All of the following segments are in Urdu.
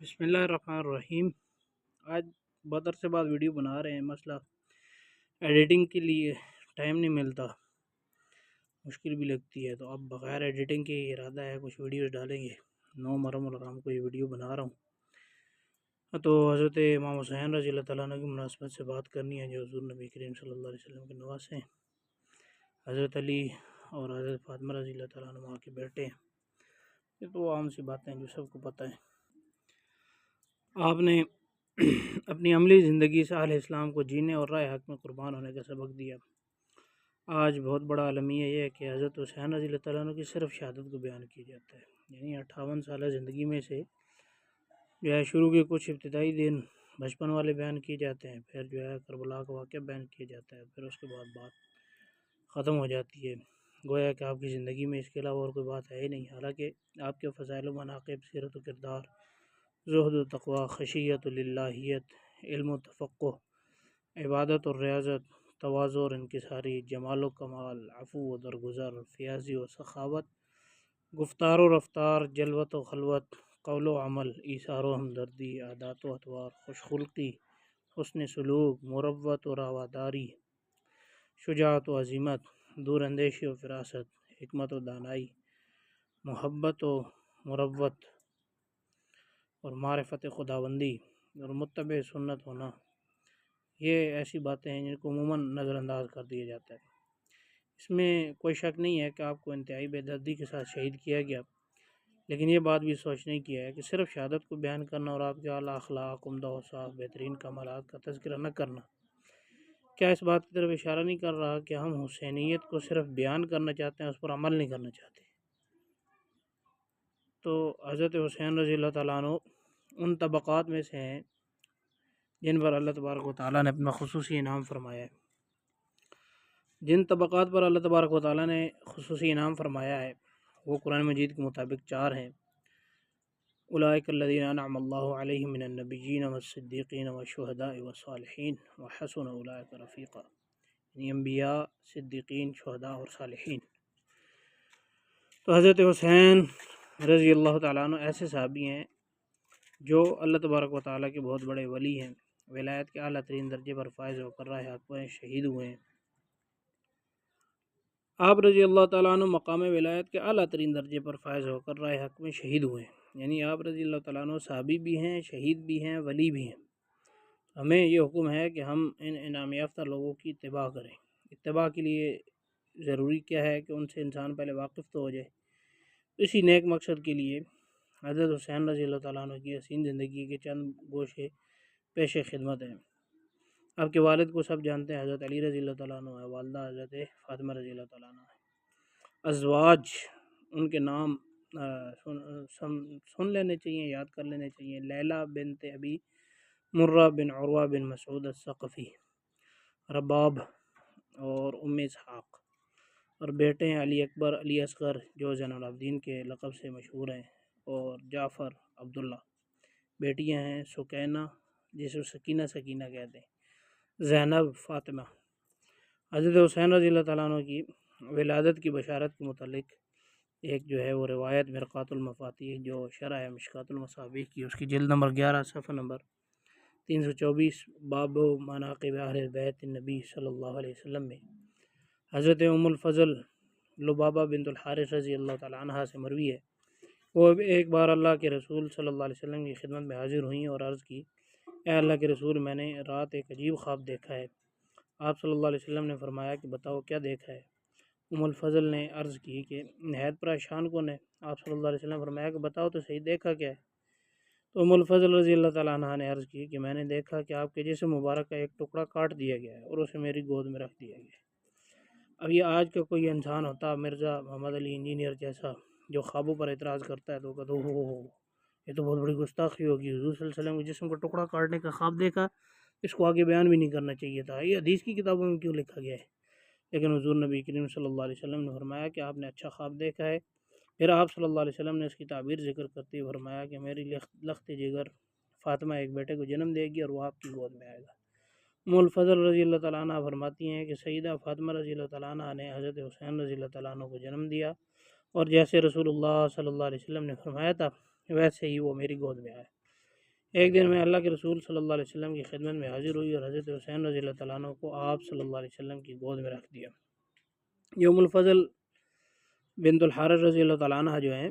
بسم اللہ الرحمن الرحیم۔ آج بہت عرصے بعد ویڈیو بنا رہے ہیں۔ مسئلہ ایڈیٹنگ کے لیے ٹائم نہیں ملتا، مشکل بھی لگتی ہے، تو اب بغیر ایڈیٹنگ کے ارادہ ہے کچھ ویڈیوز ڈالیں گے۔ 9 محرم الحرام کو یہ ویڈیو بنا رہا ہوں، تو حضرت امام حسین رضی اللہ تعالیٰ عنہ کی مناسبت سے بات کرنی ہے، جو حضور نبی کریم صلی اللہ علیہ وسلم کے نواسے ہیں، حضرت علی اور حضرت فاطمہ رضی اللہ تعالیٰ عنہ کے بیٹے ہیں۔ یہ تو عام سی باتیں ہیں جو سب کو پتہ ہے۔ آپ نے اپنی عملی زندگی سے اہل اسلام کو جینے اور راہ حق میں قربان ہونے کا سبق دیا۔ آج بہت بڑا المیہ یہ ہے کہ حضرت حسین رضی اللہ تعالیٰ عنہ کی صرف شہادت کو بیان کیا جاتا ہے، یعنی 58 سالہ زندگی میں سے جو ہے شروع کے کچھ ابتدائی دن بچپن والے بیان کیے جاتے ہیں، پھر جو ہے کربلا کا واقعہ بیان کیا جاتا ہے، پھر اس کے بعد بات ختم ہو جاتی ہے، گویا کہ آپ کی زندگی میں اس کے علاوہ اور کوئی بات ہے ہی نہیں۔ حالانکہ آپ کے فضائل و مناقب، سیرت و کردار، زہد و تقوی، خشیت و للہیت، علم و تفقہ، عبادت اور ریاضت، تواضع اور انکساری، جمال و کمال، عفو و درگزر، فیاضی و سخاوت، گفتار و رفتار، جلوت و خلوت، قول و عمل، ایثار و ہمدردی، عادات و اطوار، خوش خلقی، حسن سلوک، مروت و رواداری، شجاعت و عزیمت، دور اندیشی و فراست، حکمت و دانائی، محبت و مروت اور معرفت خداوندی اور متبع سنت ہونا، یہ ایسی باتیں ہیں جن کو عموماً نظر انداز کر دیا جاتا ہے۔ اس میں کوئی شک نہیں ہے کہ آپ کو انتہائی بے دردی کے ساتھ شہید کیا گیا، لیکن یہ بات بھی سوچنے کی ہے کہ صرف شہادت کو بیان کرنا اور آپ کے اعلیٰ اخلاق، عمدہ اوصاف، بہترین کمالات کا تذکرہ نہ کرنا، کیا اس بات کی طرف اشارہ نہیں کر رہا کہ ہم حسینیت کو صرف بیان کرنا چاہتے ہیں، اس پر عمل نہیں کرنا چاہتے؟ تو حضرت حسین رضی اللہ تعالیٰ عنہ ان طبقات میں سے ہیں جن پر اللہ تبارک و تعالیٰ نے اپنا خصوصی انعام فرمایا ہے۔ جن طبقات پر اللہ تبارک و تعالیٰ نے خصوصی انعام فرمایا ہے وہ قرآن مجید کے مطابق 4 ہیں۔ اولئک الذین انعم اللہ علیہم من النبیین والصدیقین والشہداء والصالحین وحسن اولئک رفیقا، یعنی انبیاء، صدیقین، شہداء اور صالحین۔ تو حضرت حسین رضی اللہ تعالیٰ عنہ ایسے صحابی ہیں جو اللہ تبارک و تعالیٰ کے بہت بڑے ولی ہیں، ولایت کے اعلیٰ ترین درجے پر فائز ہو کر راہ حق میں شہید ہوئے ہیں۔ آپ رضی اللہ تعالیٰ عنہ مقام ولایت کے اعلیٰ ترین درجے پر فائز ہو کر راہ حق میں شہید ہوئے ہیں، یعنی آپ رضی اللہ تعالیٰ عنہ صحابی بھی ہیں، شہید بھی ہیں، ولی بھی ہیں۔ ہمیں یہ حکم ہے کہ ہم ان انعام یافتہ لوگوں کی اتباع کریں۔ اتباع کے لیے ضروری کیا ہے کہ ان سے انسان پہلے واقف تو ہو جائے۔ اسی نیک مقصد کے لیے حضرت حسین رضی اللہ تعالیٰ عنہ کی حسین زندگی کے چند گوشے پیش خدمت ہیں۔ آپ کے والد کو سب جانتے ہیں، حضرت علی رضی اللہ تعالیٰ عنہ ہے، والدہ حضرت فاطمہ رضی اللہ تعالیٰ عنہ ہے۔ ازواج، ان کے نام سن لینے چاہیے، یاد کر لینے چاہیے۔ لیلہ بنت ابی مرہ بن عروہ بن مسعود الثقفی، رباب اور ام اسحاق، اور بیٹے ہیں علی اکبر، علی اصغر جو زین العابدین کے لقب سے مشہور ہیں، اور جعفر، عبداللہ۔ بیٹیاں ہیں سکینہ، جسے سکینہ کہتے ہیں، زینب، فاطمہ۔ حضرت حسین رضی اللہ تعالیٰ عنہ کی ولادت کی بشارت کے متعلق ایک جو ہے وہ روایت مرقات المفاتیح جو شرح ہے مشکات المصابیح کی، اس کی جلد نمبر 11 صفحہ نمبر 324، باب مناقب اہل بیت النبی صلی اللہ علیہ وسلم میں حضرت ام الفضل لبابہ بنت الحارث رضی اللہ تعالیٰ عنہ سے مروی ہے، وہ ایک بار اللہ کے رسول صلی اللہ علیہ وسلم کی خدمت میں حاضر ہوئیں اور عرض کی، اے اللہ کے رسول، میں نے رات ایک عجیب خواب دیکھا ہے۔ آپ صلی اللہ علیہ وسلم نے فرمایا کہ بتاؤ کیا دیکھا ہے؟ ام الفضل نے عرض کی کہ نہایت پریشان کون ہے؟ آپ صلی اللہ علیہ وسلم نے فرمایا کہ بتاؤ تو صحیح، دیکھا کیا ہے؟ تو ام الفضل رضی اللہ تعالیٰ عنہ نے عرض کی کہ میں نے دیکھا کہ آپ کے جسم مبارک کا ایک ٹکڑا کاٹ دیا گیا ہے اور اسے میری گود میں رکھ دیا گیا ہے۔ اب یہ آج کا کوئی انسان ہوتا مرزا محمد علی انجینئر جیسا جو خوابوں پر اعتراض کرتا ہے تو کہتا ہو یہ تو بہت بڑی گستاخی ہوگی، حضور صلی اللہ علیہ وسلم کے جسم کا ٹکڑا کاٹنے کا خواب دیکھا، اس کو آگے بیان بھی نہیں کرنا چاہیے تھا، یہ حدیث کی کتابوں میں کیوں لکھا گیا ہے؟ لیکن حضور نبی کریم صلی اللہ علیہ وسلم نے فرمایا کہ آپ نے اچھا خواب دیکھا ہے۔ پھر آپ صلی اللہ علیہ وسلم نے اس کی تعبیر ذکر کرتے ہوئے فرمایا کہ میری لخت جگر فاطمہ ایک بیٹے کو جنم دے گی اور وہ آپ کی گود میں آئے گا۔ ام الفضل رضی اللہ تعالیٰ عنہ فرماتی ہیں کہ سیدہ فاطمہ رضی اللہ تعالیٰ عنہ نے حضرت حسین رضی اللہ تعالیٰ عنہ کو جنم دیا، اور جیسے رسول اللہ صلی اللہ علیہ وسلم نے فرمایا تھا ویسے ہی وہ میری گود میں آئے۔ ایک دن میں اللہ کے رسول صلی اللہ علیہ وسلم کی خدمت میں حاضر ہوئی اور حضرت حسین رضی اللہ تعالیٰ عنہ کو آپ صلی اللہ علیہ وسلم کی گود میں رکھ دیا۔ یہ ام الفضل بنت الحارث رضی اللہ تعالیٰ عنہ جو ہیں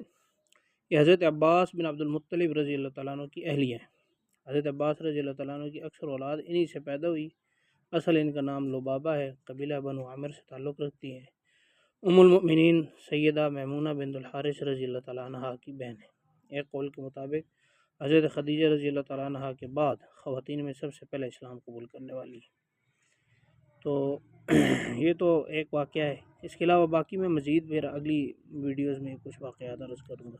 یہ حضرت عباس بن عبد المطلب رضی اللہ تعالیٰ عنہ کی اہلیہ ہیں۔ حضرت عباس رضی اللہ تعالیٰ عنہ کی اکثر اولاد انہی سے پیدا ہوئی۔ اصل ان کا نام لبابہ ہے، قبیلہ بنو عامر سے تعلق رکھتی ہیں۔ ام المؤمنین سیدہ میمونہ بنت الحارث رضی اللہ تعالیٰ عنہ کی بہن ہے۔ ایک قول کے مطابق حضرت خدیجہ رضی اللہ تعالیٰ عنہ کے بعد خواتین میں سب سے پہلے اسلام قبول کرنے والی۔ تو یہ تو ایک واقعہ ہے، اس کے علاوہ باقی میں مزید پھر اگلی ویڈیوز میں کچھ واقعات عرض کروں گا۔